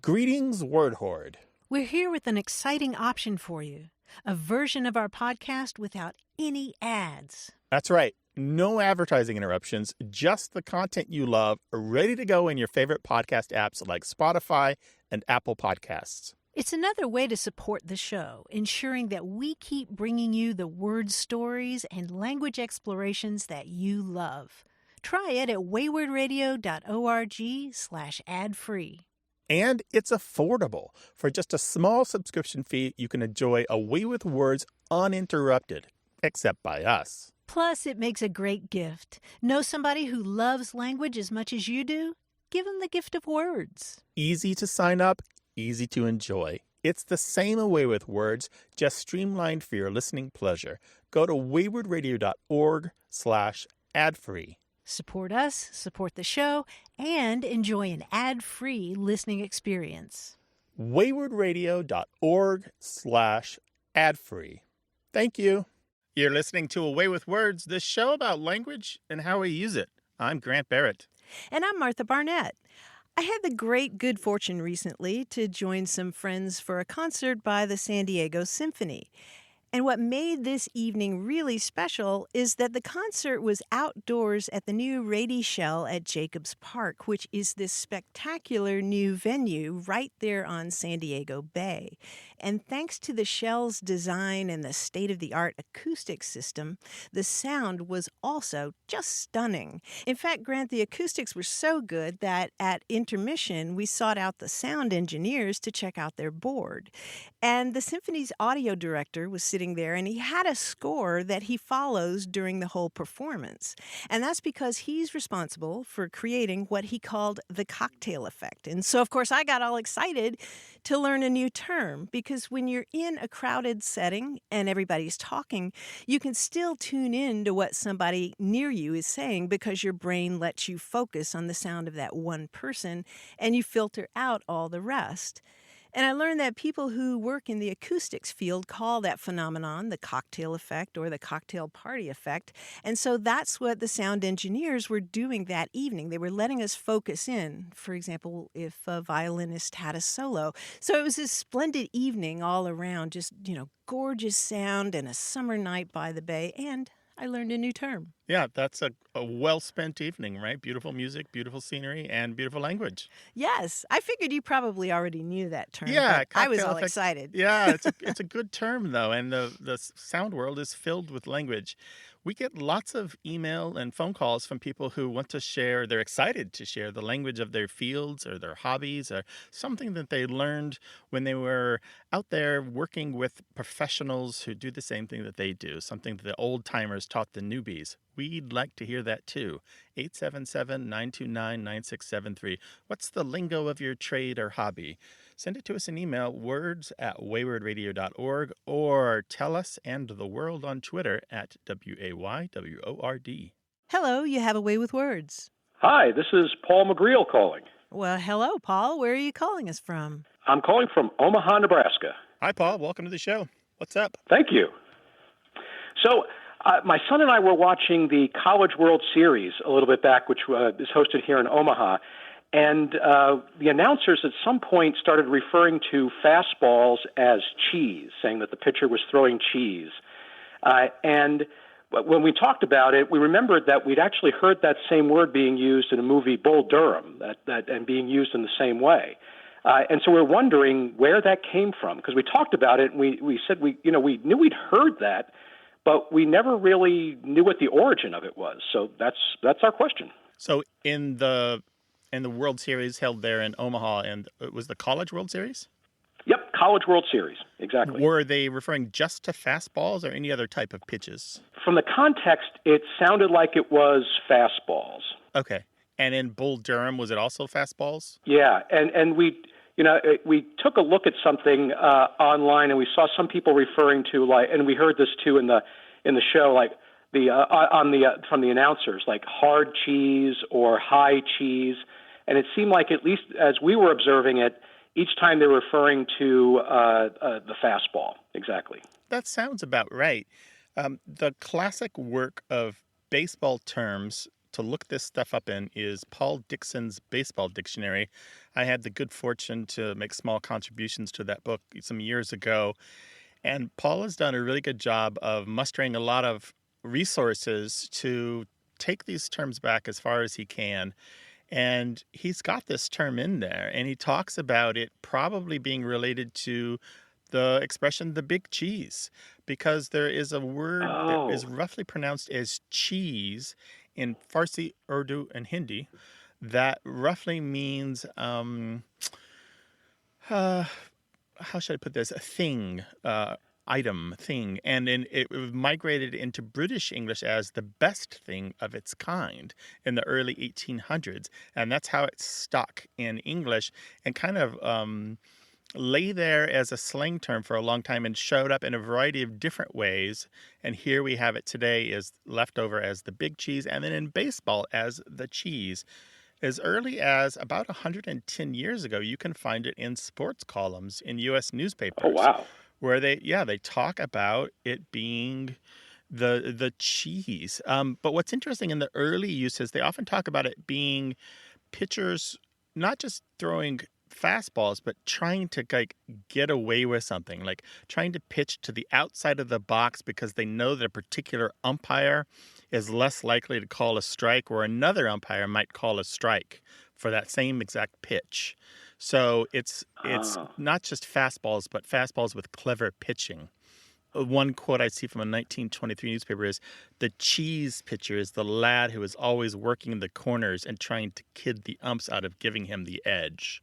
Greetings, Word Horde. We're here with an exciting option for you, a version of our podcast without any ads. That's right. No advertising interruptions, just the content you love, ready to go in your favorite podcast apps like Spotify and Apple Podcasts. It's another way to support the show, ensuring that we keep bringing you the word stories and language explorations that you love. Try it at waywardradio.org/ad-free. And it's affordable. For just a small subscription fee, you can enjoy A Way with Words uninterrupted, except by us. Plus, it makes a great gift. Know somebody who loves language as much as you do? Give them the gift of words. Easy to sign up, easy to enjoy. It's the same A Way with Words, just streamlined for your listening pleasure. Go to waywardradio.org/ad-free. Support us, support the show, and enjoy an ad-free listening experience. waywardradio.org/ad-free. Thank you. You're listening to A Way with Words, the show about language and how we use it. I'm Grant Barrett. And I'm Martha Barnett. I had the great good fortune recently to join some friends for a concert by the San Diego Symphony. And what made this evening really special is that the concert was outdoors at the new Rady Shell at Jacobs Park, which is this spectacular new venue right there on San Diego Bay. And thanks to the Shell's design and the state-of-the-art acoustic system, the sound was also just stunning. In fact, Grant, the acoustics were so good that at intermission, we sought out the sound engineers to check out their board. And the symphony's audio director was sitting there, and he had a score that he follows during the whole performance. And that's because he's responsible for creating what he called the cocktail effect. And so, of course, I got all excited to learn a new term, because when you're in a crowded setting and everybody's talking, you can still tune in to what somebody near you is saying because your brain lets you focus on the sound of that one person and you filter out all the rest. And I learned that people who work in the acoustics field call that phenomenon the cocktail effect or the cocktail party effect. And so that's what the sound engineers were doing that evening. They were letting us focus in, for example, if a violinist had a solo. So it was this splendid evening all around, just, gorgeous sound and a summer night by the bay. And I learned a new term. Yeah, that's a well-spent evening, right? Beautiful music, beautiful scenery, and beautiful language. Yes. I figured you probably already knew that term. Yeah. I was all effect. excited. Yeah, it's a good term, though, and the sound world is filled with language. We get lots of email and phone calls from people who want to share, they're excited to share the language of their fields or their hobbies or something that they learned when they were out there working with professionals who do the same thing that they do, something that the old-timers taught the newbies. We'd like to hear that too. 877-929-9673. What's the lingo of your trade or hobby? Send it to us in email, words@waywardradio.org, or tell us and the world on Twitter at WAYWORD. Hello, you have a way with words. Hi, this is Paul McGreal calling. Well, hello, Paul. Where are you calling us from? I'm calling from Omaha, Nebraska. Hi, Paul. Welcome to the show. What's up? Thank you. So, my son and I were watching the College World Series a little bit back, which is hosted here in Omaha. And the announcers at some point started referring to fastballs as cheese, saying that the pitcher was throwing cheese. And when we talked about it, we remembered that we'd actually heard that same word being used in a movie, Bull Durham, and being used in the same way. And so we're wondering where that came from, because we talked about it and we said we knew we'd heard that, but we never really knew what the origin of it was. So that's our question. So in the World Series held there in Omaha, and it was the College World Series? Yep, College World Series, exactly. Were they referring just to fastballs or any other type of pitches? From the context, it sounded like it was fastballs. Okay. And in Bull Durham, was it also fastballs? Yeah, and we took a look at something online, and we saw some people referring to, like, and we heard this too in the show, like from the announcers, like hard cheese or high cheese. And it seemed like, at least as we were observing it, each time they were referring to the fastball. Exactly. That sounds about right. The classic work of baseball terms to look this stuff up in is Paul Dixon's Baseball Dictionary. I had the good fortune to make small contributions to that book some years ago. And Paul has done a really good job of mustering a lot of resources to take these terms back as far as he can. And he's got this term in there, and he talks about it probably being related to the expression the big cheese, because there is a word that is Oh, roughly pronounced as cheese in Farsi, Urdu, and Hindi that roughly means, uh, how should I put this? A thing, item, thing. And then it migrated into British English as the best thing of its kind in the early 1800s. And that's how it stuck in English and kind of lay there as a slang term for a long time and showed up in a variety of different ways. And here we have it today as left over as the big cheese, and then in baseball as the cheese. As early as about 110 years ago, you can find it in sports columns in U.S. oh, newspapers wow. where they talk about it being the cheese. But what's interesting in the early uses, they often talk about it being pitchers not just throwing fastballs, but trying to like get away with something, like trying to pitch to the outside of the box because they know that a particular umpire is less likely to call a strike, or another umpire might call a strike for that same exact pitch. So it's Oh, not just fastballs, but fastballs with clever pitching. One quote I see from a 1923 newspaper is, "The cheese pitcher is the lad who is always working the corners and trying to kid the umps out of giving him the edge."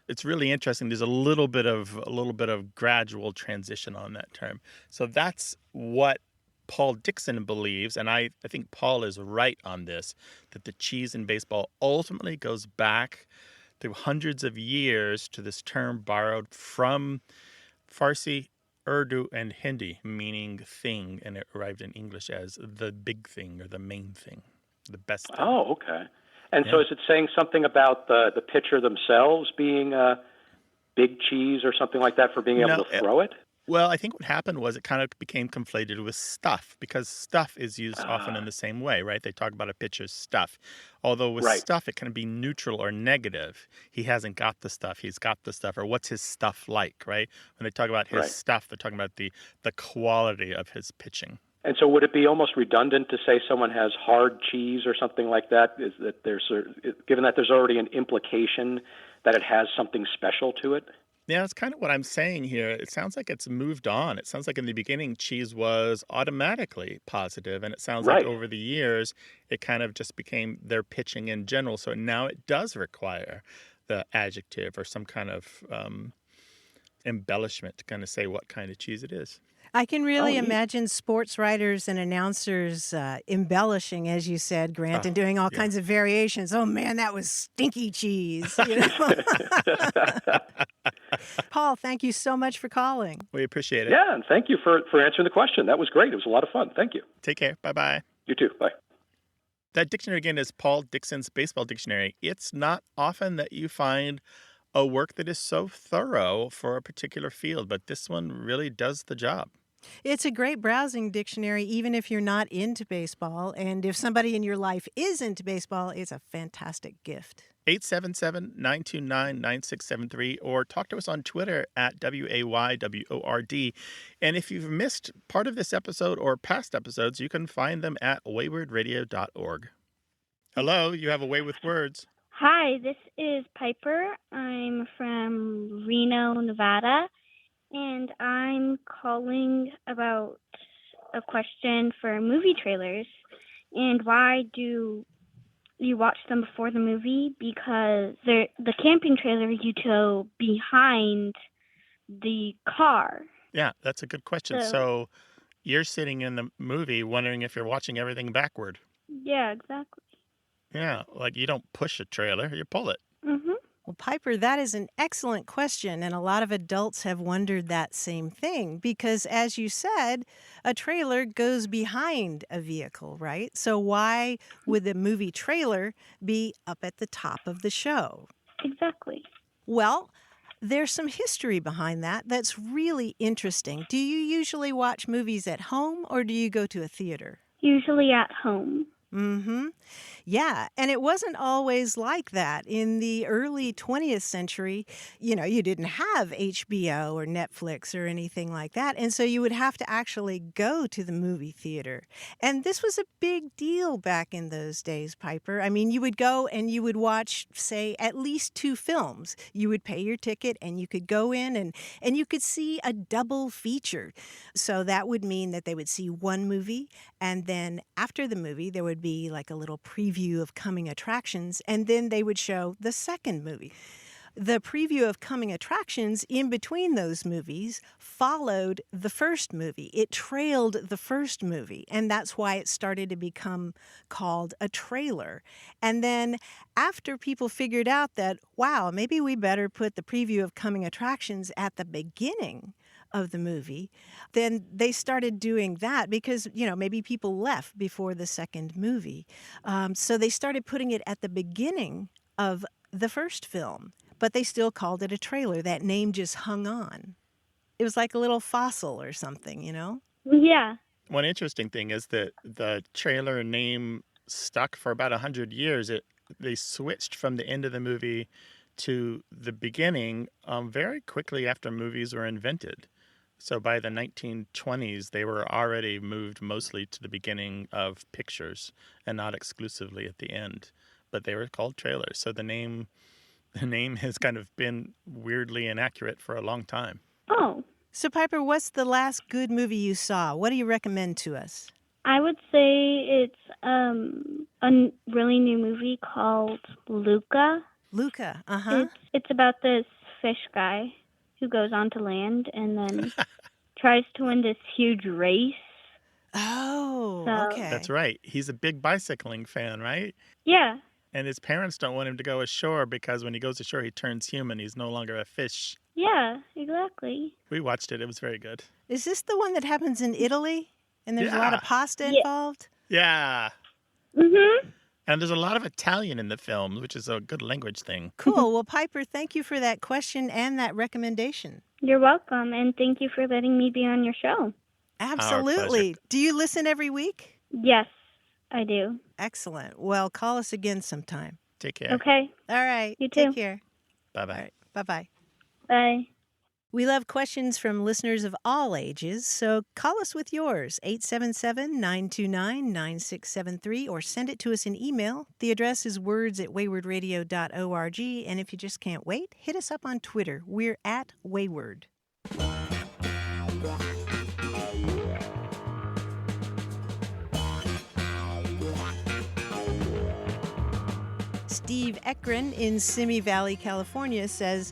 It's really interesting. There's a little bit of gradual transition on that term. So that's what Paul Dixon believes, and I think Paul is right on this, that the cheese in baseball ultimately goes back through hundreds of years to this term borrowed from Farsi, Urdu, and Hindi, meaning thing, and it arrived in English as the big thing or the main thing, the best thing. oh, okay. And so Yeah. is it saying something about the pitcher themselves being big cheese or something like that for being able No, to throw it? well, I think what happened was it kind of became conflated with stuff, because stuff is used often in Ah, the same way, right? They talk about a pitcher's stuff. Although with right, stuff, it can be neutral or negative. He hasn't got the stuff. He's got the stuff. Or what's his stuff like, right? When they talk about his right. stuff, they're talking about the quality of his pitching. And so would it be almost redundant to say someone has hard cheese or something like that? Is that given that there's already an implication that it has something special to it? Yeah, that's kind of what I'm saying here. It sounds like it's moved on. It sounds like in the beginning, cheese was automatically positive, and it sounds like Right. over the years, it kind of just became their pitching in general. So now it does require the adjective or some kind of embellishment to kind of say what kind of cheese it is. I can Oh, really neat. imagine sports writers and announcers embellishing, as you said, Grant, and Oh, doing all yeah. kinds of variations. Oh man, that was stinky cheese. You know? Paul, thank you so much for calling. We appreciate it. Yeah, and thank you for answering the question. That was great. It was a lot of fun. Thank you. Take care. Bye bye. You too. Bye. That dictionary again is Paul Dixon's Baseball Dictionary. It's not often that you find a work that is so thorough for a particular field, but this one really does the job. It's a great browsing dictionary, even if you're not into baseball. And if somebody in your life is into baseball, it's a fantastic gift. 877-929-9673, or talk to us on Twitter at WAYWORD. And if you've missed part of this episode or past episodes, you can find them at waywardradio.org. Hello, you have a way with words. Hi, this is Piper. I'm from Reno, Nevada, and I'm calling about a question for movie trailers. And why do you watch them before the movie? Because the camping trailer you tow behind the car. Yeah, that's a good question. So, So you're sitting in the movie wondering if you're watching everything backward. yeah, exactly. Yeah, like you don't push a trailer, you pull it. Mhm. Well, Piper, that is an excellent question. And a lot of adults have wondered that same thing because, as you said, a trailer goes behind a vehicle, right? So why would the movie trailer be up at the top of the show? Exactly. Well, there's some history behind that that's really interesting. Do you usually watch movies at home or do you go to a theater? Usually at home. Mm-hmm. Yeah, and it wasn't always like that. In the early 20th century, you didn't have HBO or Netflix or anything like that, and so you would have to actually go to the movie theater. And this was a big deal back in those days, Piper. I mean, you would go and you would watch, say, at least 2 films. You would pay your ticket and you could go in and you could see a double feature. So that would mean that they would see one movie, and then after the movie, there would be like a little preview of coming attractions, and then they would show the second movie. The preview of coming attractions in between those movies followed the first movie. It trailed the first movie, and that's why it started to become called a trailer. And then after people figured out that, wow, maybe we better put the preview of coming attractions at the beginning of the movie, then they started doing that because, maybe people left before the second movie. So they started putting it at the beginning of the first film, but they still called it a trailer. That name just hung on. It was like a little fossil or something, Yeah. One interesting thing is that the trailer name stuck for about 100 years. They switched from the end of the movie to the beginning very quickly after movies were invented. So by the 1920s, they were already moved mostly to the beginning of pictures and not exclusively at the end. But they were called trailers. So the name has kind of been weirdly inaccurate for a long time. Oh. So, Piper, what's the last good movie you saw? What do you recommend to us? I would say it's a really new movie called Luca. Luca, uh-huh. It's about this fish guy who goes onto land and then tries to win this huge race. Oh, okay. That's right. He's a big bicycling fan, right? Yeah. And his parents don't want him to go ashore because when he goes ashore, he turns human. He's no longer a fish. Yeah, exactly. We watched it. It was very good. Is this the one that happens in Italy? And there's a lot of pasta involved? Yeah. Mm-hmm. And there's a lot of Italian in the film, which is a good language thing. Cool. Well, Piper, thank you for that question and that recommendation. You're welcome, and thank you for letting me be on your show. Absolutely. Do you listen every week? Yes, I do. Excellent. Well, call us again sometime. Take care. Okay. All right. You too. Take care. Bye-bye. All right. Bye-bye. Bye. We love questions from listeners of all ages, so call us with yours, 877-929-9673, or send it to us in email. The address is words@waywardradio.org, and if you just can't wait, hit us up on Twitter. We're at Wayward. Steve Ekren in Simi Valley, California says,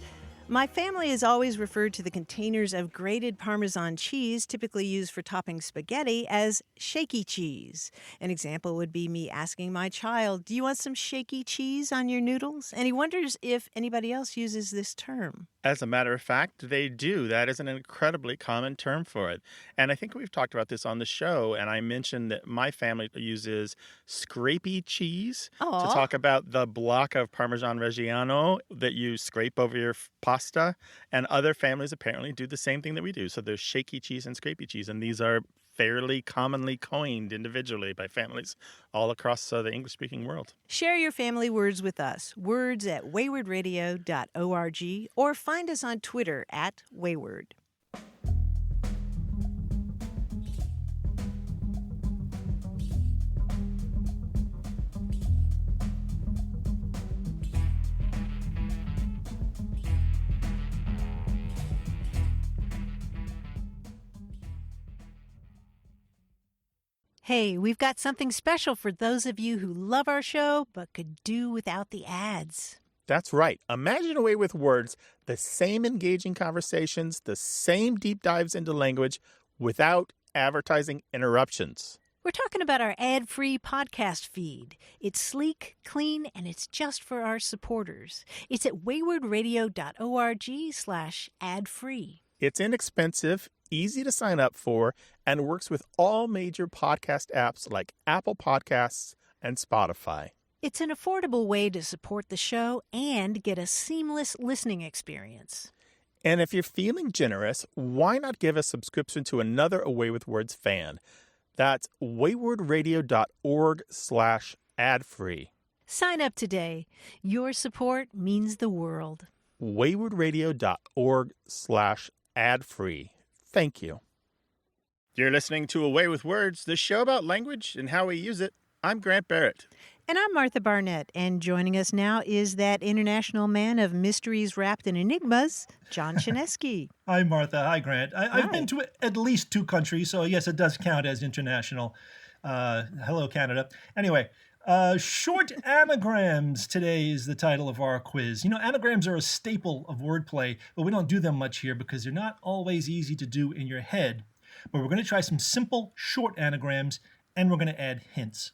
my family has always referred to the containers of grated Parmesan cheese, typically used for topping spaghetti, as shaky cheese. An example would be me asking my child, do you want some shaky cheese on your noodles? And he wonders if anybody else uses this term. As a matter of fact, they do. That is an incredibly common term for it. And I think we've talked about this on the show, and I mentioned that my family uses scrapey cheese to talk about the block of Parmesan Reggiano that you scrape over your pasta. And other families apparently do the same thing that we do. So there's shaky cheese and scrapey cheese, and these are fairly commonly coined individually by families all across the English-speaking world. Share your family words with us, words@waywardradio.org, or find us on Twitter @Wayward. Hey, we've got something special for those of you who love our show but could do without the ads. That's right. Imagine a way with words, the same engaging conversations, the same deep dives into language without advertising interruptions. We're talking about our ad-free podcast feed. It's sleek, clean, and it's just for our supporters. It's at waywardradio.org/ad-free. It's inexpensive, easy to sign up for, and works with all major podcast apps like Apple Podcasts and Spotify. It's an affordable way to support the show and get a seamless listening experience. And if you're feeling generous, why not give a subscription to another Away with Words fan? That's waywardradio.org/ad-free. Sign up today. Your support means the world. waywardradio.org/ad-free. Thank you. You're listening to Away with Words, the show about language and how we use it. I'm Grant Barrett. And I'm Martha Barnett, and joining us now is that international man of mysteries wrapped in enigmas, John Chinesky. Hi, Martha. Hi, Grant. I've Hi. been to at least 2 countries, so yes, it does count as international. Hello, Canada. Anyway, short anagrams today is the title of our quiz. You know, anagrams are a staple of wordplay, but we don't do them much here because they're not always easy to do in your head. But we're going to try some simple, short anagrams, and we're going to add hints.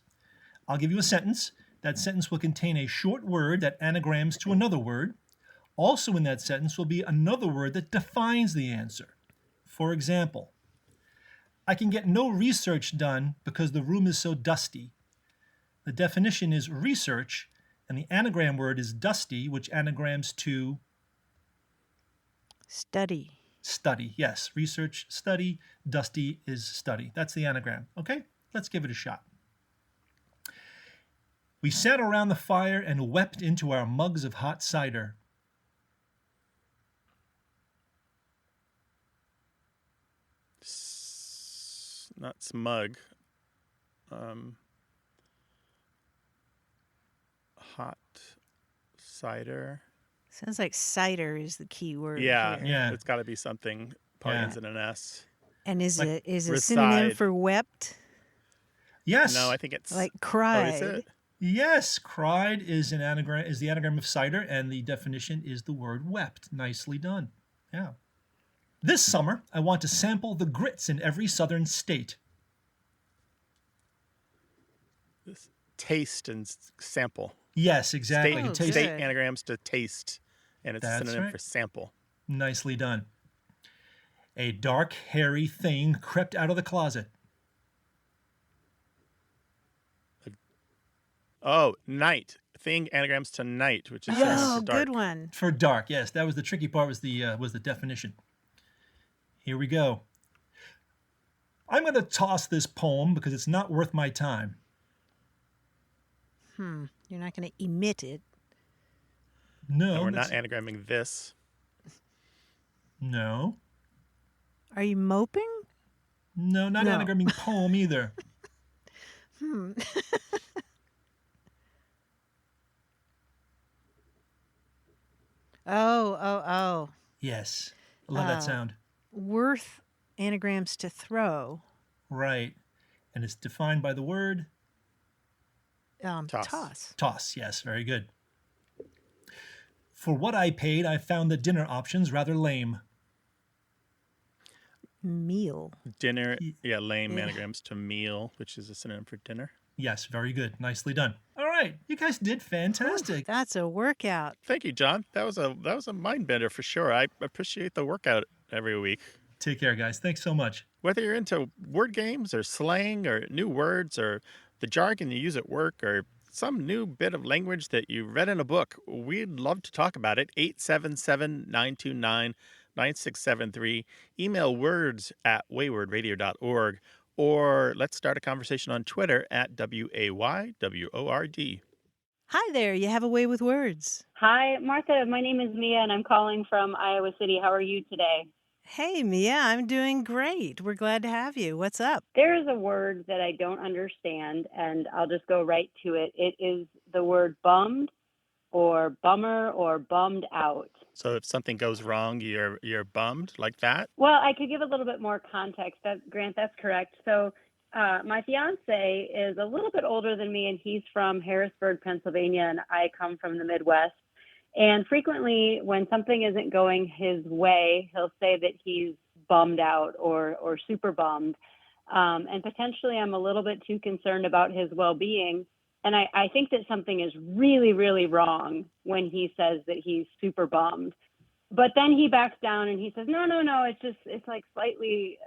I'll give you a sentence. That sentence will contain a short word that anagrams to another word. Also in that sentence will be another word that defines the answer. For example, I can get no research done because the room is so dusty. The definition is research, and the anagram word is dusty, which anagrams to Study. study. Yes, research, study, dusty is study. That's the anagram. Okay, let's give it a shot. We sat around the fire and wept into our mugs of hot cider. Not smug. Hot cider. Sounds like cider is the key word. Yeah, here. Yeah. It's got to be something probably Yeah. ends in an S. And is Like it a synonym reside. for wept? Yes. No, I think it's Like Oh, cried? is it? Yes, cried is the anagram of cider, and the definition is the word wept. Nicely done. Yeah. This summer, I want to sample the grits in every southern state. This taste and sample. Yes, exactly. State, Oh, Taste. state good. anagrams to taste, and it's a That's synonym right. for sample. Nicely done. A dark, hairy thing crept out of the closet. Oh, night. Thing anagrams to night, which is Yes. Oh, dark. good one. For dark, yes, that was the tricky part. Was the definition. Here we go. I'm going to toss this poem because it's not worth my time. You're not going to emit it. No, And we're that's- not anagramming this. No, Are you moping? no, not No. anagramming poem either. Oh. Yes, I love that sound. Worth anagrams to throw. Right, and it's defined by the word Toss. toss. Yes, very good. For what I paid, I found the dinner options rather lame. Meal. Dinner, lame anagrams to meal, which is a synonym for dinner. Yes, very good. Nicely done. All right, you guys did fantastic. That's a workout. Thank you, John. That was a mind bender for sure. I appreciate the workout every week. Take care, guys. Thanks so much. Whether you're into word games or slang or new words or the jargon you use at work or some new bit of language that you read in a book, we'd love to talk about it. 877-929-9673. Email words@waywardradio.org. Or let's start a conversation on Twitter at WAYWORD. Hi there. You have a way with words. Hi, Martha. My name is Mia, and I'm calling from Iowa City. How are you today? Hey, Mia. I'm doing great. We're glad to have you. What's up? There is a word that I don't understand, and I'll just go right to it. It is the word bummed or bummer or bummed out. So if something goes wrong, you're bummed like that? Well, I could give a little bit more context. Grant, that's correct. So my fiance is a little bit older than me, and he's from Harrisburg, Pennsylvania, and I come from the Midwest. And frequently, when something isn't going his way, he'll say that he's bummed out or super bummed. And potentially, I'm a little bit too concerned about his well-being. And I think that something is really, really wrong when he says that he's super bummed. But then he backs down and he says, no, it's like slightly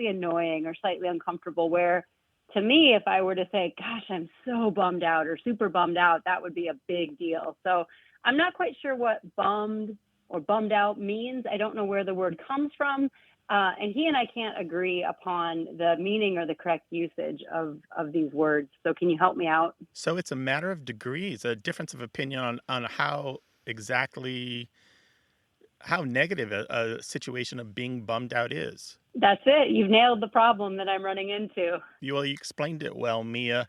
annoying or slightly uncomfortable, where to me, if I were to say, gosh, I'm so bummed out or super bummed out, that would be a big deal. So I'm not quite sure what bummed or bummed out means. I don't know where the word comes from. And he and I can't agree upon the meaning or the correct usage of these words. So can you help me out? So it's a matter of degrees, a difference of opinion on how exactly how negative a situation of being bummed out is. That's it. You've nailed the problem that I'm running into. You explained it well, Mia.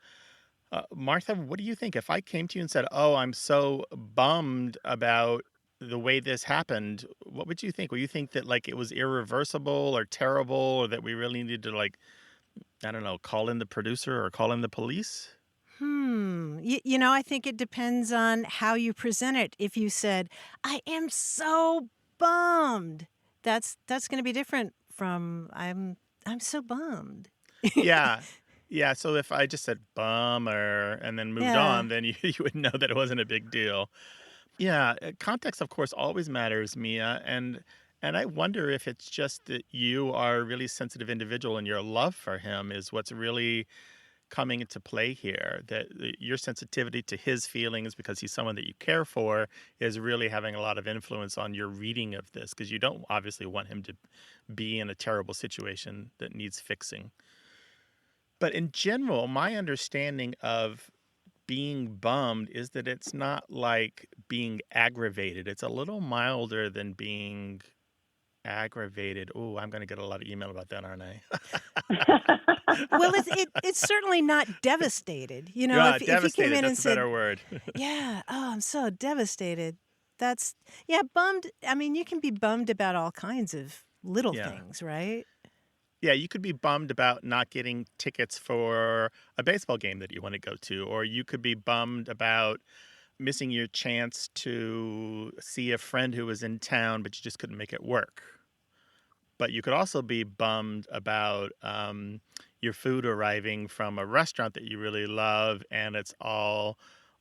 Martha, what do you think? If I came to you and said, "Oh, I'm so bummed about the way this happened," what would you think? Would you think that like it was irreversible or terrible, or that we really need to like, I don't know, call in the producer or call in the police? I think it depends on how you present it. If you said, "I am so bummed," that's going to be different from I'm so bummed. Yeah. Yeah. So if I just said bummer and then moved Yeah. on, then you would know that it wasn't a big deal. Yeah. Context, of course, always matters, Mia. And I wonder if it's just that you are a really sensitive individual and your love for him is what's really coming into play here. That your sensitivity to his feelings because he's someone that you care for is really having a lot of influence on your reading of this because you don't obviously want him to be in a terrible situation that needs fixing. But in general, my understanding of being bummed is that it's not like being aggravated. It's a little milder than being aggravated. Oh, I'm going to get a lot of email about that, aren't I? Well, it's certainly not devastated. Yeah, If you came devastated. in and That's a better said, word. "Yeah, oh, I'm so devastated." Yeah, bummed. I mean, you can be bummed about all kinds of little Yeah. things, right? Yeah, you could be bummed about not getting tickets for a baseball game that you want to go to, or you could be bummed about missing your chance to see a friend who was in town, but you just couldn't make it work. But you could also be bummed about your food arriving from a restaurant that you really love, and it's all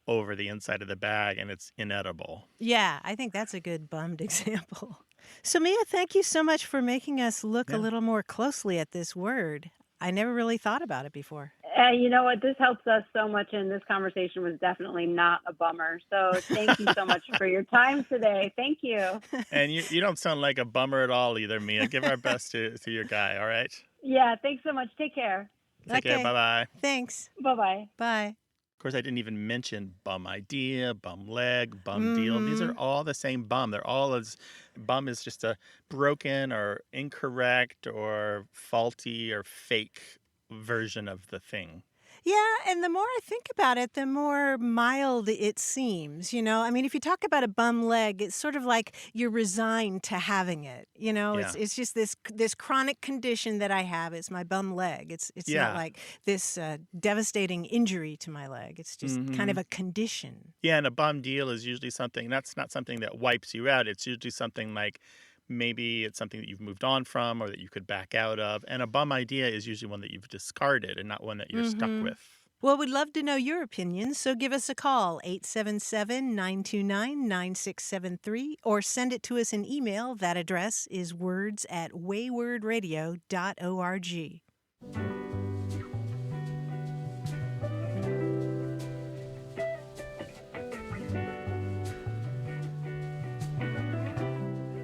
over the inside of the bag, and it's inedible. Yeah, I think that's a good bummed example. So, Mia, thank you so much for making us look a Yeah. little more closely at this word. I never really thought about it before. You know what? This helps us so much, and this conversation was definitely not a bummer. So thank you so much for your time today. Thank you. And you don't sound like a bummer at all either, Mia. Give our best to your guy, all right? Yeah, thanks so much. Take care. Take care. Okay. Bye-bye. Thanks. Bye-bye. Bye. Of course, I didn't even mention bum idea, bum leg, bum deal. These are all the same bum. They're all bum is just a broken or incorrect or faulty or fake version of the thing. Yeah, and the more I think about it, the more mild it seems. I mean, if you talk about a bum leg, it's sort of like you're resigned to having it. Yeah. It's just this chronic condition that I have. It's my bum leg. It's Yeah. not like this devastating injury to my leg. It's just kind of a condition. Yeah, and a bum deal is usually something that's not something that wipes you out. It's usually something like maybe it's something that you've moved on from or that you could back out of. And a bum idea is usually one that you've discarded and not one that you're stuck with. Well, we'd love to know your opinions, so give us a call, 877-929-9673, or send it to us in email. That address is words@waywordradio.org.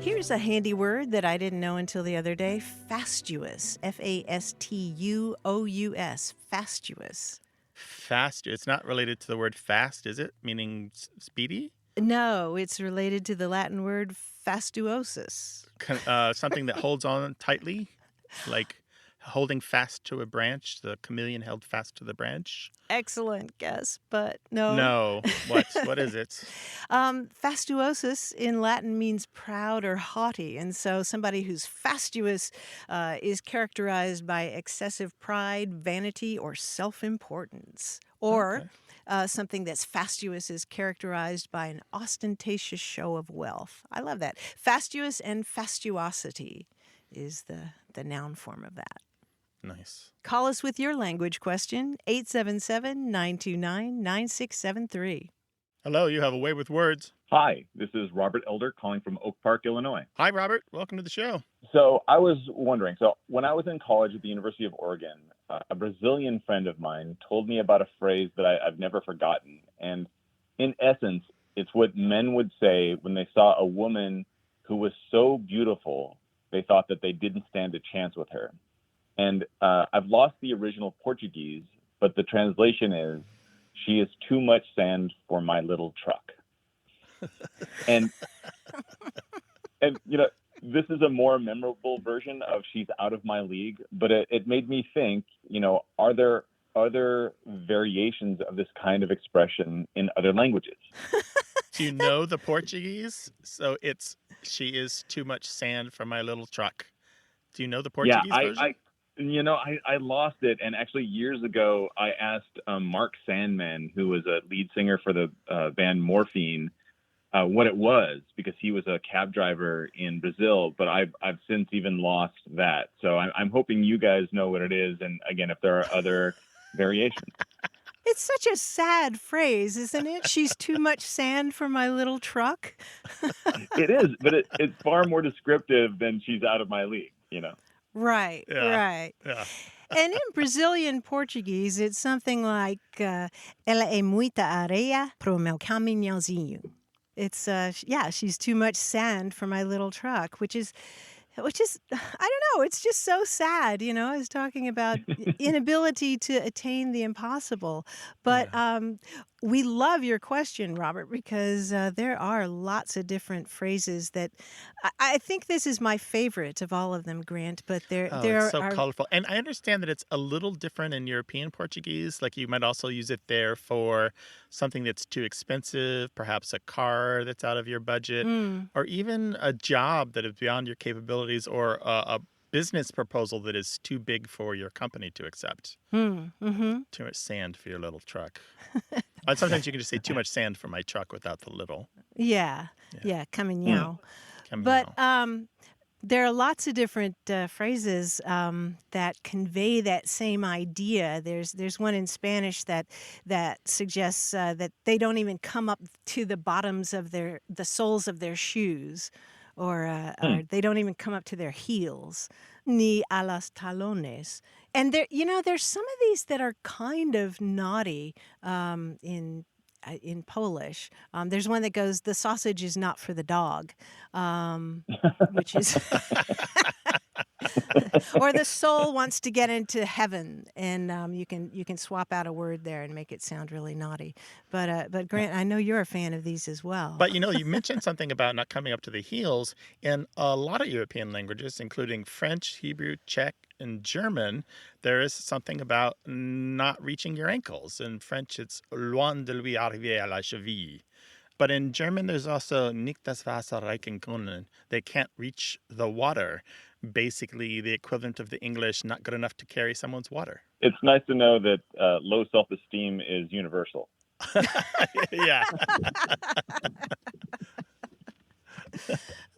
Here's a handy word that I didn't know until the other day, fastuous, Fastuous, fastuous. Fast. It's not related to the word fast, is it? Meaning speedy? No, it's related to the Latin word fastuosus. Something that holds on tightly, like holding fast to a branch. The chameleon held fast to the branch. Excellent guess, but no. No. What is it? Fastuosus in Latin means proud or haughty, and so somebody who's fastuous is characterized by excessive pride, vanity, or self-importance. Or something that's fastuous is characterized by an ostentatious show of wealth. I love that. Fastuous and fastuosity is the noun form of that. Nice. Call us with your language question, 877-929-9673. Hello, you have a way with words. Hi, this is Robert Elder calling from Oak Park, Illinois. Hi, Robert. Welcome to the show. So I was wondering, when I was in college at the University of Oregon, a Brazilian friend of mine told me about a phrase that I've never forgotten. And in essence, it's what men would say when they saw a woman who was so beautiful they thought that they didn't stand a chance with her. And I've lost the original Portuguese, but the translation is, "She is too much sand for my little truck." and this is a more memorable version of "She's out of my league," but it made me think, are there other variations of this kind of expression in other languages? Do you know the Portuguese? So it's "She is too much sand for my little truck." Do you know the Yeah, Portuguese version? I lost it. And actually years ago, I asked Mark Sandman, who was a lead singer for the band Morphine, what it was, because he was a cab driver in Brazil, but I've since even lost that. So I'm hoping you guys know what it is. And again, if there are other variations. It's such a sad phrase, isn't it? She's too much sand for my little truck. It is, but it's far more descriptive than "she's out of my league," Right, Yeah. right. Yeah. And in Brazilian Portuguese, it's something like, ela é muita areia pro meu caminhãozinho. It's, she's too much sand for my little truck, which is, I don't know, it's just so sad, It's talking about inability to attain the impossible. But we love your question, Robert, because there are lots of different phrases that I think this is my favorite of all of them, Grant. But there It's so are colorful. And I understand that it's a little different in European Portuguese. Like you might also use it there for something that's too expensive, perhaps a car that's out of your budget, or even a job that is beyond your capabilities, or a business proposal that is too big for your company to accept. Mm-hmm. Too much sand for your little truck. And sometimes you can just say "too much sand for my truck" without the little. Yeah, caminhão. But Caminhão. there are lots of different phrases that convey that same idea. There's one in Spanish that suggests that they don't even come up to the bottoms of the soles of their shoes, or they don't even come up to their heels, ni a los talones. And there's some of these that are kind of naughty in Polish. There's one that goes, "The sausage is not for the dog," which is, or "The soul wants to get into heaven," and you can swap out a word there and make it sound really naughty. But Grant, I know you're a fan of these as well. But you mentioned something about not coming up to the heels. In a lot of European languages, including French, Hebrew, Czech, and German, there is something about not reaching your ankles. In French, it's "loin de lui arriver à la cheville." But in German, there's also "nicht das Wasser reichen können." They can't reach the water. Basically, the equivalent of the English "not good enough to carry someone's water." It's nice to know that low self-esteem is universal. Yeah.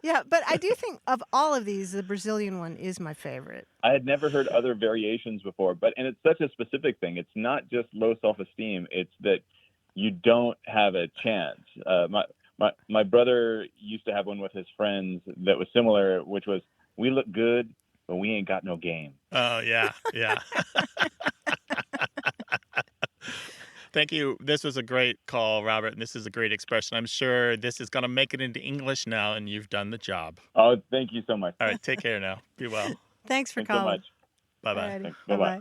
Yeah, but I do think of all of these, the Brazilian one is my favorite. I had never heard other variations before, and it's such a specific thing. It's not just low self-esteem. It's that you don't have a chance. My brother used to have one with his friends that was similar, which was, "We look good, but we ain't got no game." Oh, yeah. Thank you. This was a great call, Robert, and this is a great expression. I'm sure this is going to make it into English now, and you've done the job. Oh, thank you so much. All right, take care now. Be well. Thanks for Thanks calling. so much. Bye-bye. Alrighty, Thanks. Bye-bye.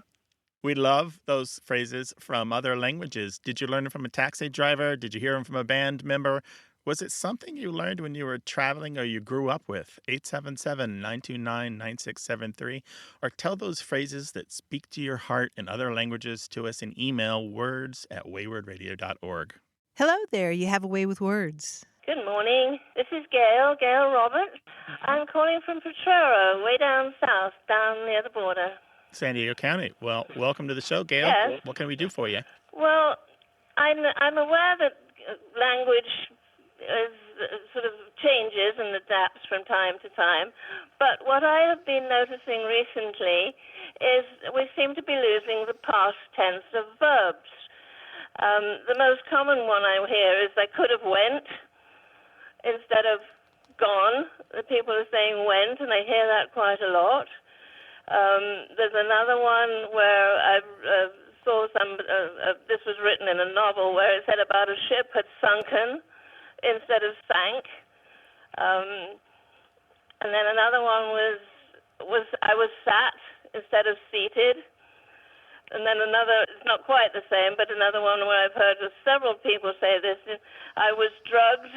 We love those phrases from other languages. Did you learn them from a taxi driver? Did you hear them from a band member? Was it something you learned when you were traveling or you grew up with? 877-929-9673. Or tell those phrases that speak to your heart in other languages to us in email, words@waywardradio.org. Hello there. You have a way with words. Good morning. This is Gail Roberts. I'm calling from Potrero, way down south, down near the border. San Diego County. Well, welcome to the show, Gail. Yes. What can we do for you? Well, I'm aware that language sort of changes and adapts from time to time. But what I have been noticing recently is we seem to be losing the past tense of verbs. The most common one I hear is "I could have went" instead of "gone." The people are saying "went," and I hear that quite a lot. There's another one where I saw this was written in a novel where it said about a ship had sunken instead of sank. And then another one was I was sat instead of seated. And then another, it's not quite the same, but another one where I've heard several people say this, I was drugged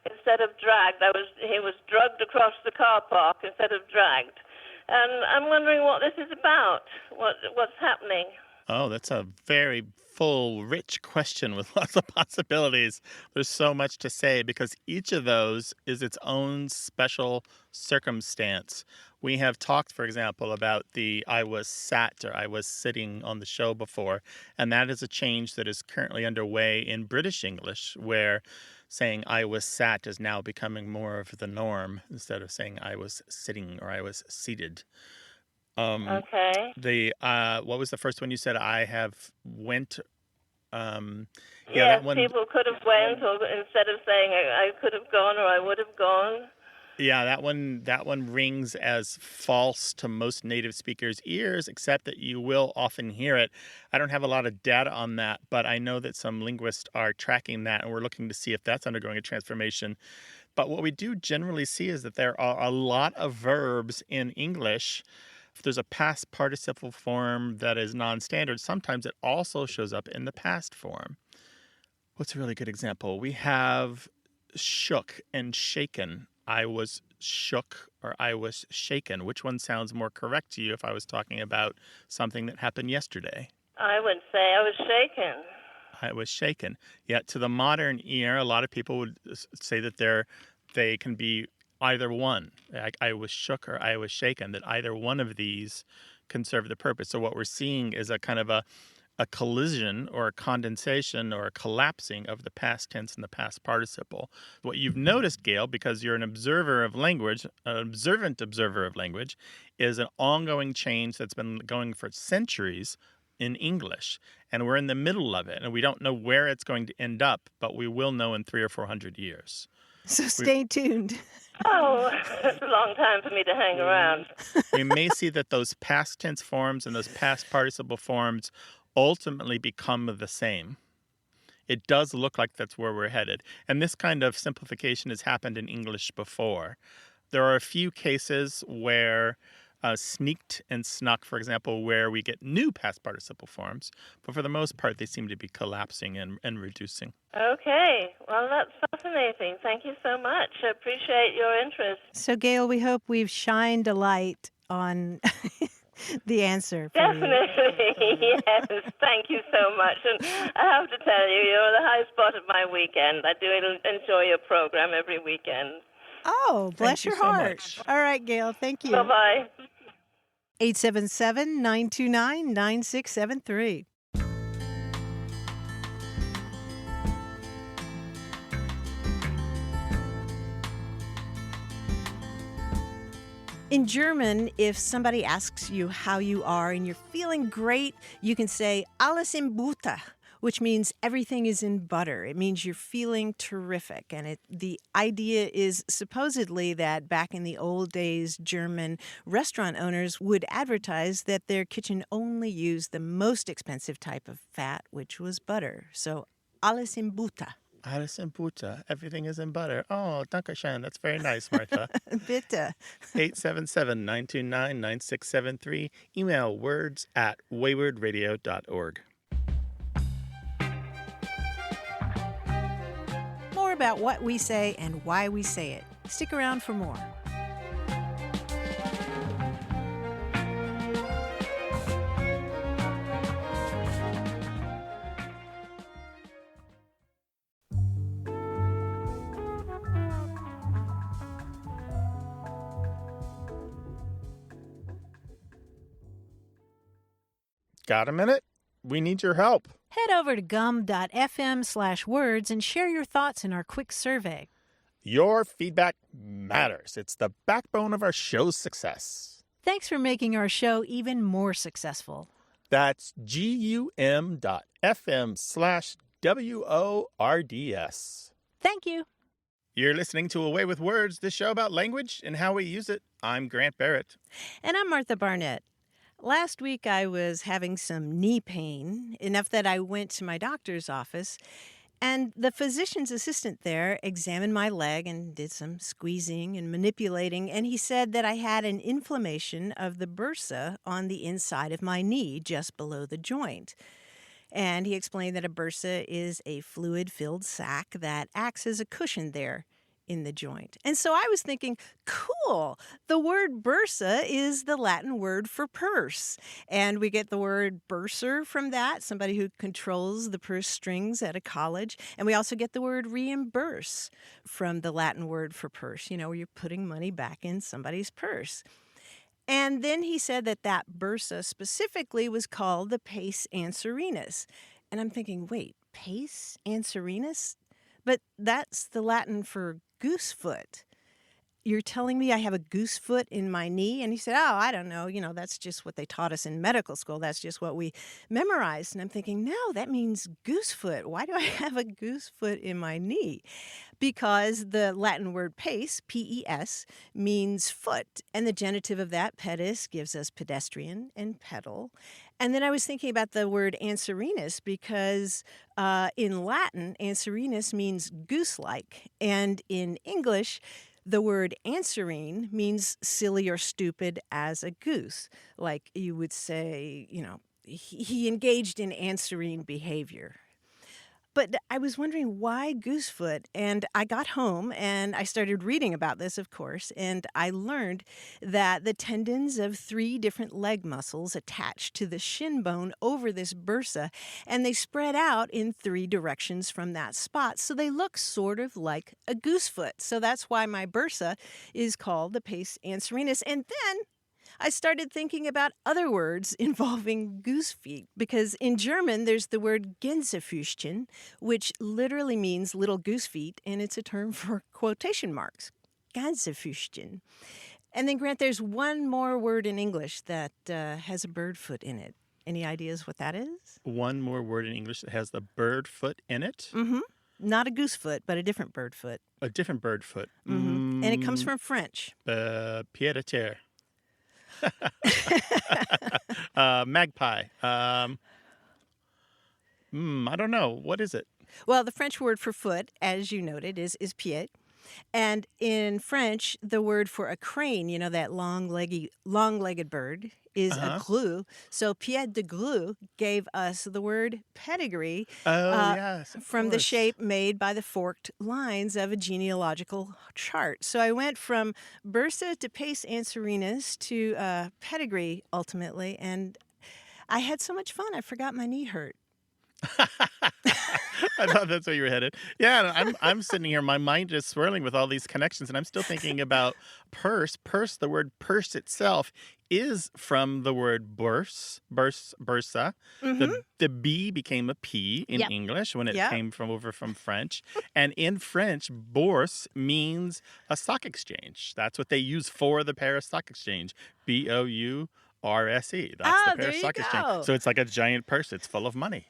instead of dragged. He was drugged across the car park instead of dragged. And I'm wondering what this is about, what's happening. Oh, that's a very full, rich question with lots of possibilities. There's so much to say because each of those is its own special circumstance. We have talked, for example, about the I was sat or I was sitting on the show before, and that is a change that is currently underway in British English, where saying I was sat is now becoming more of the norm instead of saying I was sitting or I was seated. Okay. What was the first one you said? I have went. Yeah, Yes, that one. people could have went, or instead of saying I could have gone or I would have gone. Yeah, that one rings as false to most native speakers' ears, except that you will often hear it. I don't have a lot of data on that, but I know that some linguists are tracking that, and we're looking to see if that's undergoing a transformation. But what we do generally see is that there are a lot of verbs in English. If there's a past participle form that is non-standard, sometimes it also shows up in the past form. What's a really good example? We have shook and shaken. I was shook or I was shaken. Which one sounds more correct to you if I was talking about something that happened yesterday? I would say I was shaken. I was shaken. Yet to the modern ear, a lot of people would say that they can be either one. I was shook or I was shaken, that either one of these can serve the purpose. So what we're seeing is a kind of a collision or a condensation or a collapsing of the past tense and the past participle. What you've noticed, Gail, because you're an observer of language, an observant observer of language, is an ongoing change that's been going for centuries in English. And we're in the middle of it. And we don't know where it's going to end up, but we will know in 300 or 400 years. So stay tuned. Oh, it's a long time for me to hang around. We may see that those past tense forms and those past participle forms ultimately become the same. It does look like that's where we're headed. And this kind of simplification has happened in English before. There are a few cases where sneaked and snuck, for example, where we get new past participle forms. But for the most part, they seem to be collapsing and reducing. Okay. Well, that's fascinating. Thank you so much. I appreciate your interest. So, Gail, we hope we've shined a light on the answer for you. Definitely. Yes. Thank you so much. And I have to tell you, you're the high spot of my weekend. I do enjoy your program every weekend. Oh, bless your heart. Much. All right, Gail. Thank you. Bye-bye. 877-929-9673. In German, if somebody asks you how you are and you're feeling great, you can say alles in Butter, which means everything is in butter. It means you're feeling terrific. And the idea is supposedly that back in the old days, German restaurant owners would advertise that their kitchen only used the most expensive type of fat, which was butter. So alles in Butter. Alles in Butter. Everything is in butter. Oh, dankeschön. That's very nice, Martha. Bitte. 877-929-9673. Email words@waywardradio.org. More about what we say and why we say it. Stick around for more. Got a minute? We need your help. Head over to gum.fm/words and share your thoughts in our quick survey. Your feedback matters. It's the backbone of our show's success. Thanks for making our show even more successful. That's gum.fm/WORDS. Thank you. You're listening to Away with Words, the show about language and how we use it. I'm Grant Barrett. And I'm Martha Barnett. Last week I was having some knee pain, enough that I went to my doctor's office. And the physician's assistant there examined my leg and did some squeezing and manipulating. And he said that I had an inflammation of the bursa on the inside of my knee, just below the joint. And he explained that a bursa is a fluid-filled sac that acts as a cushion there in the joint. And so I was thinking, cool, the word bursa is the Latin word for purse. And we get the word bursar from that, somebody who controls the purse strings at a college. And we also get the word reimburse from the Latin word for purse, where you're putting money back in somebody's purse. And then he said that bursa specifically was called the pes anserinus. And I'm thinking, wait, pes anserinus? But that's the Latin for goosefoot. You're telling me I have a goosefoot in my knee? And he said, oh, I don't know. That's just what they taught us in medical school. That's just what we memorized. And I'm thinking, no, that means goosefoot. Why do I have a goosefoot in my knee? Because the Latin word pes, P-E-S, means foot. And the genitive of that, pedis, gives us pedestrian and pedal. And then I was thinking about the word anserinus because in Latin, anserinus means goose-like. And in English, the word answering means silly or stupid as a goose. Like you would say, he engaged in answering behavior. But I was wondering why goosefoot, and I got home and I started reading about this, of course, and I learned that the tendons of 3 different leg muscles attach to the shin bone over this bursa, and they spread out in 3 directions from that spot, so they look sort of like a goosefoot. So that's why my bursa is called the pes anserinus. And then I started thinking about other words involving goose feet because in German there's the word Gänsefüßchen, which literally means little goose feet, and it's a term for quotation marks. Gänsefüßchen. And then, Grant, there's one more word in English that has a bird foot in it. Any ideas what that is? One more word in English that has the bird foot in it? Mm-hmm. Not a goose foot, but a different bird foot. A different bird foot. Mm-hmm. And it comes from French. Pied à terre. Magpie. I don't know. What is it? Well, the French word for foot, as you noted, is pied. And in French, the word for a crane, that long-legged bird, is a grue. So pied de grue gave us the word pedigree Yes, from the shape made by the forked lines of a genealogical chart. So I went from bursa to pes anserinus to pedigree ultimately, and I had so much fun I forgot my knee hurt. I thought that's where you were headed. Yeah, I'm sitting here. My mind is swirling with all these connections, and I'm still thinking about purse. Purse, the word purse itself is from the word bursa. Mm-hmm. The B became a P in English when it came over from French. And in French, bourse means a stock exchange. That's what they use for the Paris Stock Exchange. BOURSE. That's the Paris Stock Exchange. So it's like a giant purse. It's full of money.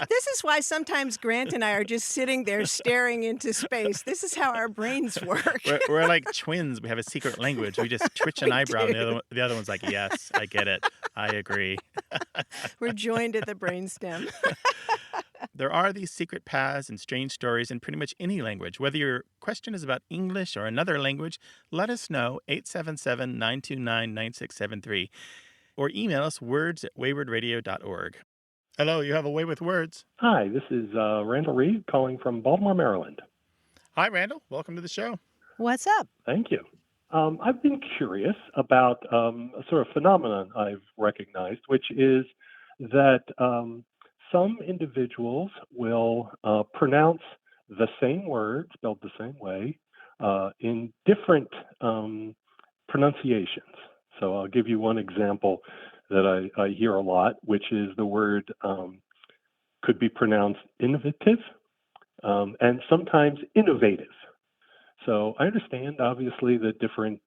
This is why sometimes Grant and I are just sitting there staring into space. This is how our brains work. We're like twins. We have a secret language. We just twitch an eyebrow, and the other one's like, yes, I get it. I agree. We're joined at the brainstem. There are these secret paths and strange stories in pretty much any language. Whether your question is about English or another language, let us know, 877-929-9673. Or email us words@waywardradio.org. Hello, you have a way with words. Hi, this is Randall Reed calling from Baltimore, Maryland. Hi, Randall. Welcome to the show. What's up? Thank you. I've been curious about a sort of phenomenon I've recognized, which is that some individuals will pronounce the same word, spelled the same way, in different pronunciations. So I'll give you one example that I hear a lot, which is the word could be pronounced innovative and sometimes innovative. So I understand, obviously, the different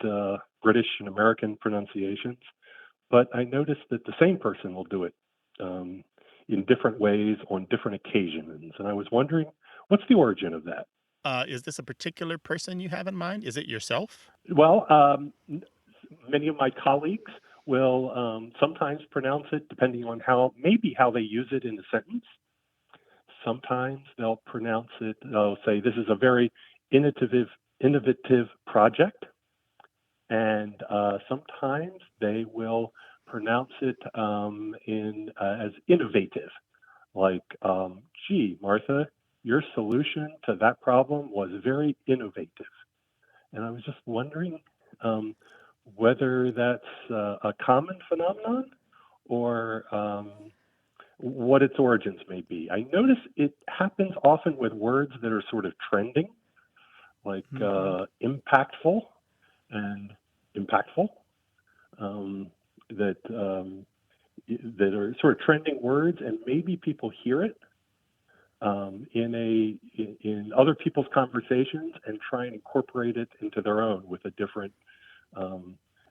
British and American pronunciations, but I noticed that the same person will do it in different ways on different occasions. And I was wondering, what's the origin of that? Is this a particular person you have in mind? Is it yourself? Well, many of my colleagues will sometimes pronounce it depending on how they use it in a sentence. Sometimes they'll pronounce it, they'll say, this is a very innovative project. And sometimes they will pronounce it as innovative. Like, gee, Martha, your solution to that problem was very innovative. And I was just wondering whether that's a common phenomenon or what its origins may be. I notice it happens often with words that are sort of trending, like impactful and impactful, that are sort of trending words, and maybe people hear it in other people's conversations and try and incorporate it into their own with a different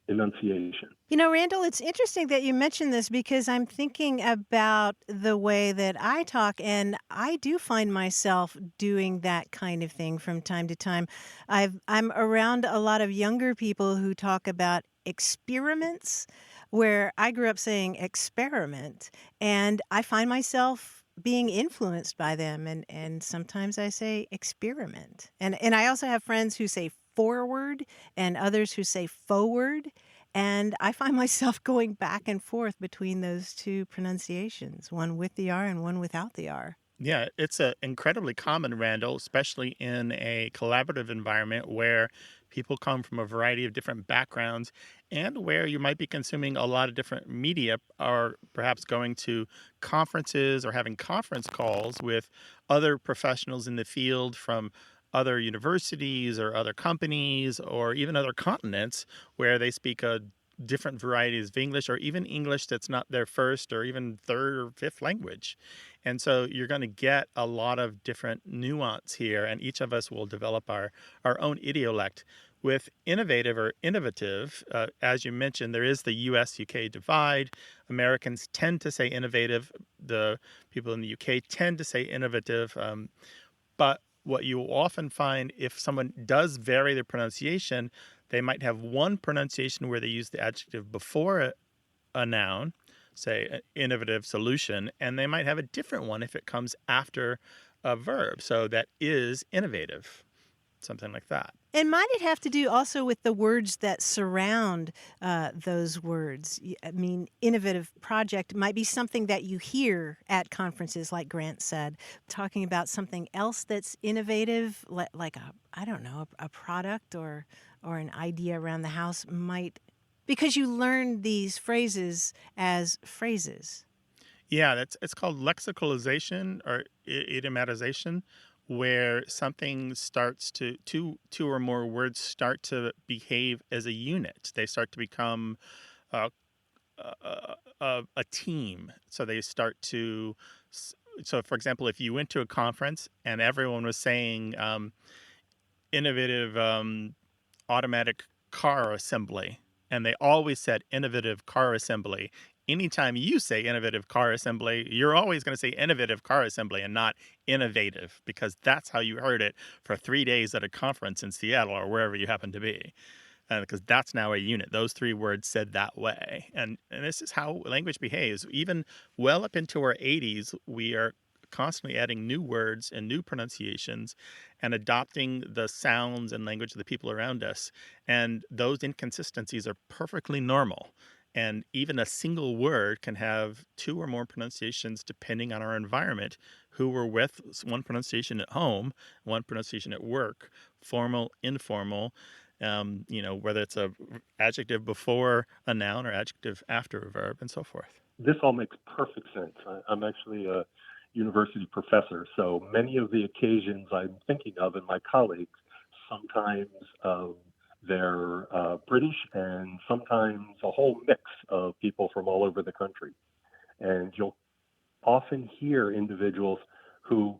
enunciation. You know, Randall, it's interesting that you mentioned this because I'm thinking about the way that I talk, and I do find myself doing that kind of thing from time to time. I'm around a lot of younger people who talk about experiments, where I grew up saying experiment, and I find myself being influenced by them, and sometimes I say experiment. And I also have friends who say forward and others who say forward. And I find myself going back and forth between those two pronunciations, one with the R and one without the R. Yeah, it's incredibly common, Randall, especially in a collaborative environment where people come from a variety of different backgrounds and where you might be consuming a lot of different media, or perhaps going to conferences or having conference calls with other professionals in the field from other universities or other companies or even other continents where they speak a different varieties of English, or even English that's not their first or even third or fifth language. And so you're going to get a lot of different nuance here, and each of us will develop our own idiolect. With innovative or innovative, as you mentioned, there is the US-UK divide. Americans tend to say innovative. The people in the UK tend to say innovative. But what you will often find, if someone does vary their pronunciation, they might have one pronunciation where they use the adjective before a noun, say an innovative solution, and they might have a different one if it comes after a verb. So that is innovative, something like that. And might it have to do also with the words that surround those words? I mean, innovative project might be something that you hear at conferences, like Grant said, talking about something else that's innovative, like a product or an idea around the house might, because you learn these phrases as phrases. Yeah, it's called lexicalization or idiomatization, where something starts to two or more words start to behave as a unit. They start to become a team. So they start to. So, for example, if you went to a conference and everyone was saying innovative automatic car assembly, and they always said innovative car assembly. Anytime you say innovative car assembly, you're always going to say innovative car assembly and not innovative, because that's how you heard it for 3 days at a conference in Seattle or wherever you happen to be. Because that's now a unit. Those three words said that way. And this is how language behaves. Even well up into our 80s, we are constantly adding new words and new pronunciations and adopting the sounds and language of the people around us. And those inconsistencies are perfectly normal. And even a single word can have two or more pronunciations depending on our environment, who we're with, one pronunciation at home, one pronunciation at work, formal, informal, whether it's a adjective before a noun or adjective after a verb, and so forth. This all makes perfect sense. I'm actually a university professor, so many of the occasions I'm thinking of and my colleagues, sometimes they're British and sometimes a whole mix of people from all over the country. And you'll often hear individuals who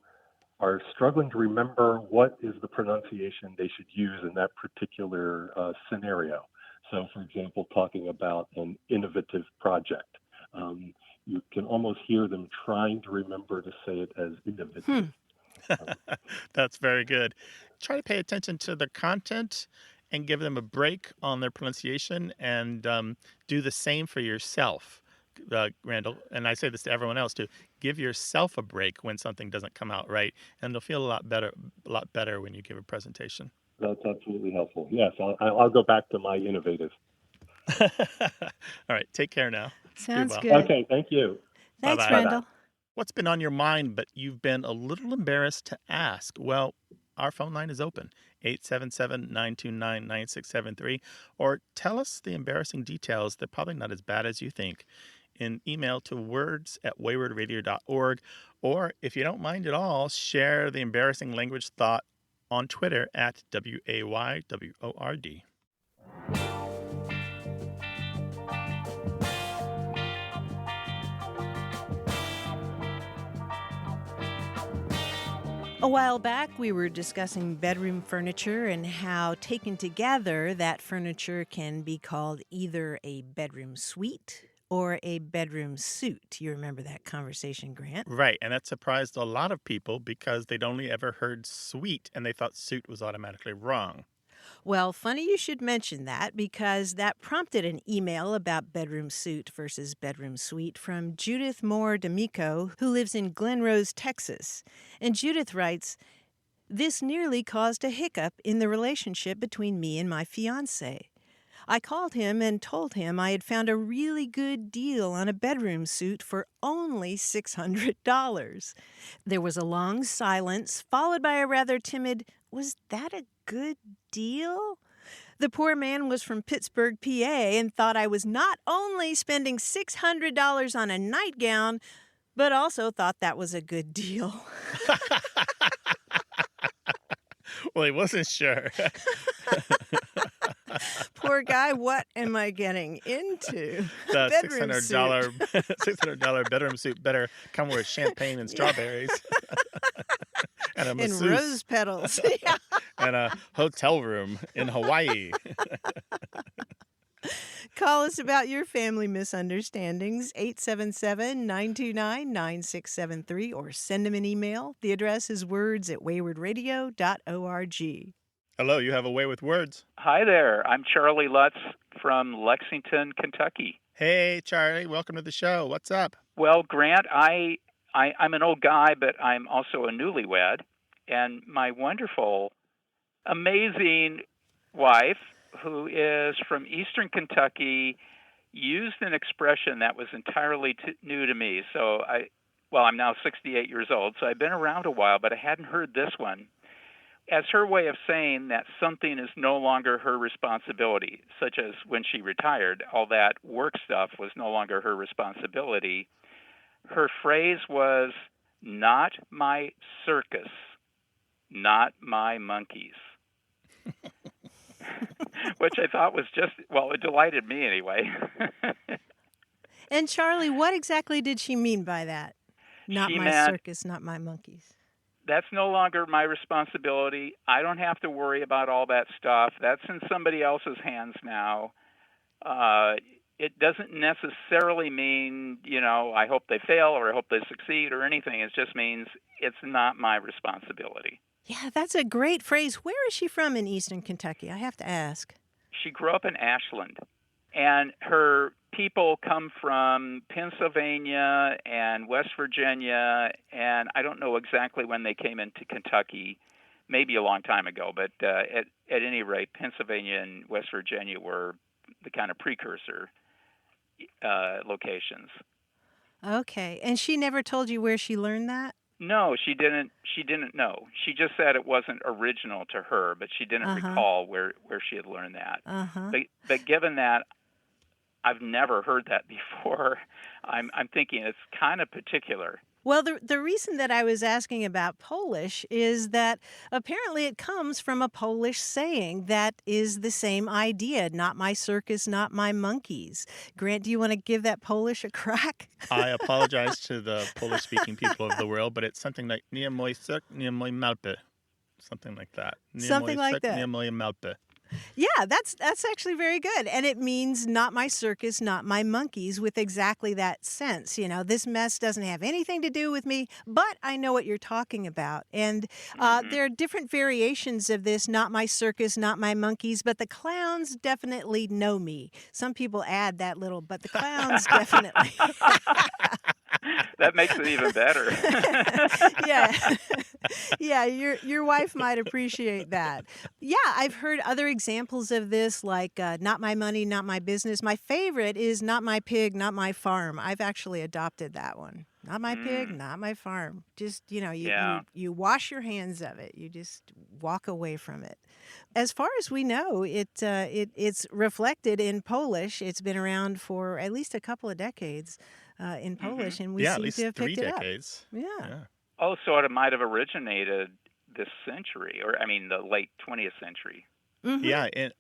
are struggling to remember what is the pronunciation they should use in that particular scenario. So, for example, talking about an innovative project, you can almost hear them trying to remember to say it as innovative. That's very good. Try to pay attention to the content and give them a break on their pronunciation, and do the same for yourself. Randall, and I say this to everyone else too, give yourself a break when something doesn't come out right, and you'll feel a lot better when you give a presentation. That's absolutely helpful. Yes, I'll go back to my innovative. All right, take care now. Sounds well. good. Okay, thank you. Thanks, Bye-bye. Randall. What's been on your mind, but you've been a little embarrassed to ask? Well, our phone line is open, 877-929-9673, or tell us the embarrassing details. They're probably not as bad as you think. In email to words@waywardradio.org, or if you don't mind at all, share the embarrassing language thought on Twitter at WAYWORD. A while back, we were discussing bedroom furniture and how, taken together, that furniture can be called either a bedroom suite or a bedroom suit. You remember that conversation, Grant? Right, and that surprised a lot of people because they'd only ever heard suite and they thought suit was automatically wrong. Well, funny you should mention that because that prompted an email about bedroom suit versus bedroom suite from Judith Moore D'Amico, who lives in Glen Rose, Texas. And Judith writes, "This nearly caused a hiccup in the relationship between me and my fiancé. I called him and told him I had found a really good deal on a bedroom suit for only $600. There was a long silence, followed by a rather timid, "Was that a good deal?" The poor man was from Pittsburgh, PA, and thought I was not only spending $600 on a nightgown, but also thought that was a good deal. Well, he wasn't sure. Poor guy, what am I getting into? The Bedroom $600 $600 bedroom suit better come with champagne and strawberries. And a And masseuse. rose petals. Yeah. And a hotel room in Hawaii. Call us about your family misunderstandings, 877-929-9673, or send them an email. The address is words@waywardradio.org. Hello, you have a way with words. Hi there. I'm Charlie Lutz from Lexington, Kentucky. Hey, Charlie, welcome to the show. What's up? Well, Grant, I'm an old guy, but I'm also a newlywed. And my wonderful, amazing wife, who is from Eastern Kentucky, used an expression that was entirely new to me. So I'm now 68 years old, so I've been around a while, but I hadn't heard this one. As her way of saying that something is no longer her responsibility, such as when she retired, all that work stuff was no longer her responsibility. Her phrase was, "Not my circus, not my monkeys," which I thought was it delighted me anyway. And Charlie, what exactly did she mean by that? Not She my meant, circus, not my monkeys. That's no longer my responsibility. I don't have to worry about all that stuff. That's in somebody else's hands now. It doesn't necessarily mean, I hope they fail or I hope they succeed or anything. It just means it's not my responsibility. Yeah, that's a great phrase. Where is she from in Eastern Kentucky? I have to ask. She grew up in Ashland, and her people come from Pennsylvania and West Virginia, and I don't know exactly when they came into Kentucky, maybe a long time ago, but at any rate, Pennsylvania and West Virginia were the kind of precursor locations. Okay, and she never told you where she learned that? No, she didn't. She didn't know. She just said it wasn't original to her, but she didn't recall where she had learned that. But given that I've never heard that before, I'm thinking it's kind of particular. Well, the reason that I was asking about Polish is that apparently it comes from a Polish saying that is the same idea, not my circus, not my monkeys. Grant, do you want to give that Polish a crack? I apologize to the Polish-speaking people of the world, but it's something like nie mój cirk, nie mój małpy. Something like that. Nie Something mój like cirk, that. Nie moje małpy. Yeah, that's actually very good. And it means not my circus, not my monkeys, with exactly that sense. This mess doesn't have anything to do with me, but I know what you're talking about. And there are different variations of this, not my circus, not my monkeys, but the clowns definitely know me. Some people add that little, but the clowns definitely. That makes it even better. Yeah. Yeah, your wife might appreciate that. Yeah, I've heard other examples of this, like not my money, not my business. My favorite is not my pig, not my farm. I've actually adopted that one. Not my pig, not my farm. Just, you wash your hands of it. You just walk away from it. As far as we know, it's reflected in Polish. It's been around for at least a couple of decades in Polish, and we at seem least to have 3 picked it decades. up. Yeah. Oh, so it might have originated this century, or the late 20th century. Mm-hmm. Yeah, and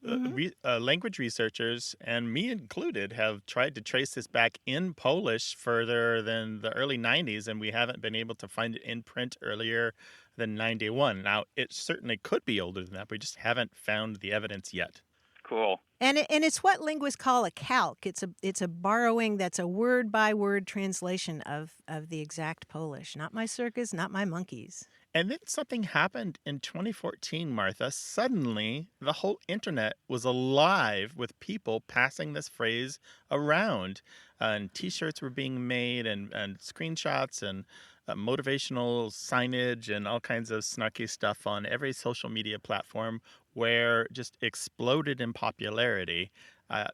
language researchers, and me included, have tried to trace this back in Polish further than the early 90s, and we haven't been able to find it in print earlier than 91. Now, it certainly could be older than that, but we just haven't found the evidence yet. Cool. And it's what linguists call a calque. It's a borrowing that's a word by word translation of the exact Polish. Not my circus, not my monkeys. And then something happened in 2014, Martha. Suddenly, the whole internet was alive with people passing this phrase around. And T-shirts were being made, and screenshots, and motivational signage, and all kinds of snarky stuff on every social media platform, where just exploded in popularity.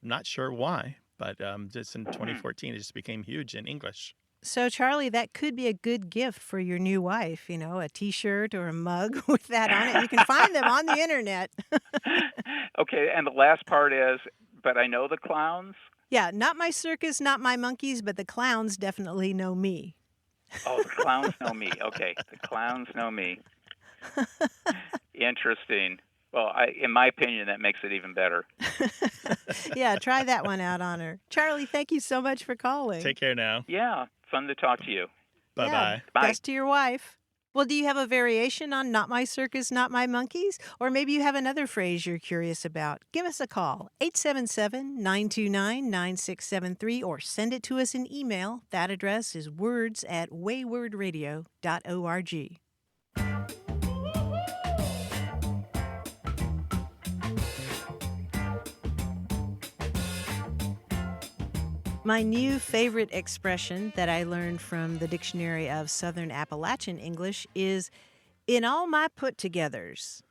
Not sure why, but just in 2014, it just became huge in English. So, Charlie, that could be a good gift for your new wife, a T-shirt or a mug with that on it. You can find them on the internet. Okay, and the last part is, but I know the clowns? Yeah, not my circus, not my monkeys, but the clowns definitely know me. Oh, the clowns know me. Okay, the clowns know me. Interesting. Well, in my opinion, that makes it even better. Yeah, try that one out on her. Charlie, thank you so much for calling. Take care now. Yeah, fun to talk to you. Bye-bye. Yeah, Bye. best to your wife. Well, do you have a variation on not my circus, not my monkeys? Or maybe you have another phrase you're curious about. Give us a call, 877-929-9673, or send it to us in email. That address is words@waywordradio.org. My new favorite expression that I learned from the Dictionary of Southern Appalachian English is in all my put-togethers.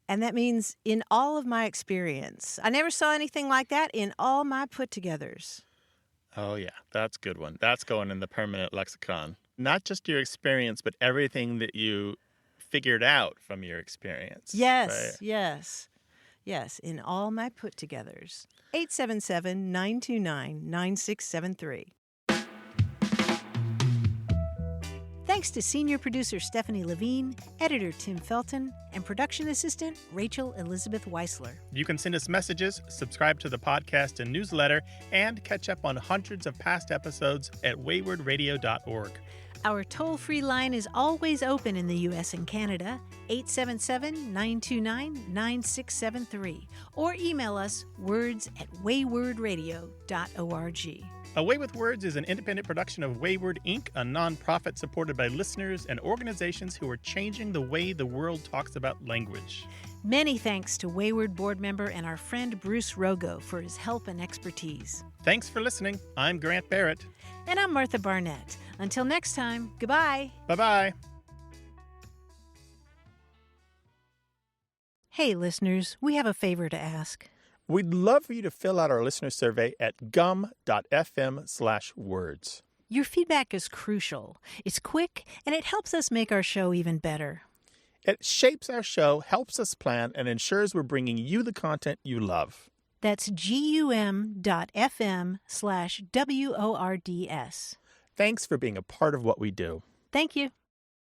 And that means in all of my experience. I never saw anything like that in all my put-togethers. Oh, yeah, that's a good one. That's going in the permanent lexicon. Not just your experience, but everything that you figured out from your experience. Yes, right? yes. Yes, in all my put-togethers. 877-929-9673. Thanks to senior producer Stephanie Levine, editor Tim Felton, and production assistant Rachel Elizabeth Weisler. You can send us messages, subscribe to the podcast and newsletter, and catch up on hundreds of past episodes at waywordradio.org. Our toll-free line is always open in the U.S. and Canada, 877-929-9673, or email us words@waywordradio.org. A Way with Words is an independent production of Wayward, Inc., a nonprofit supported by listeners and organizations who are changing the way the world talks about language. Many thanks to Wayward board member and our friend Bruce Rogo for his help and expertise. Thanks for listening. I'm Grant Barrett. And I'm Martha Barnett. Until next time, goodbye. Bye-bye. Hey, listeners, we have a favor to ask. We'd love for you to fill out our listener survey at gum.fm/words. Your feedback is crucial. It's quick, and it helps us make our show even better. It shapes our show, helps us plan, and ensures we're bringing you the content you love. That's gum.fm/WORDS. Thanks for being a part of what we do. Thank you.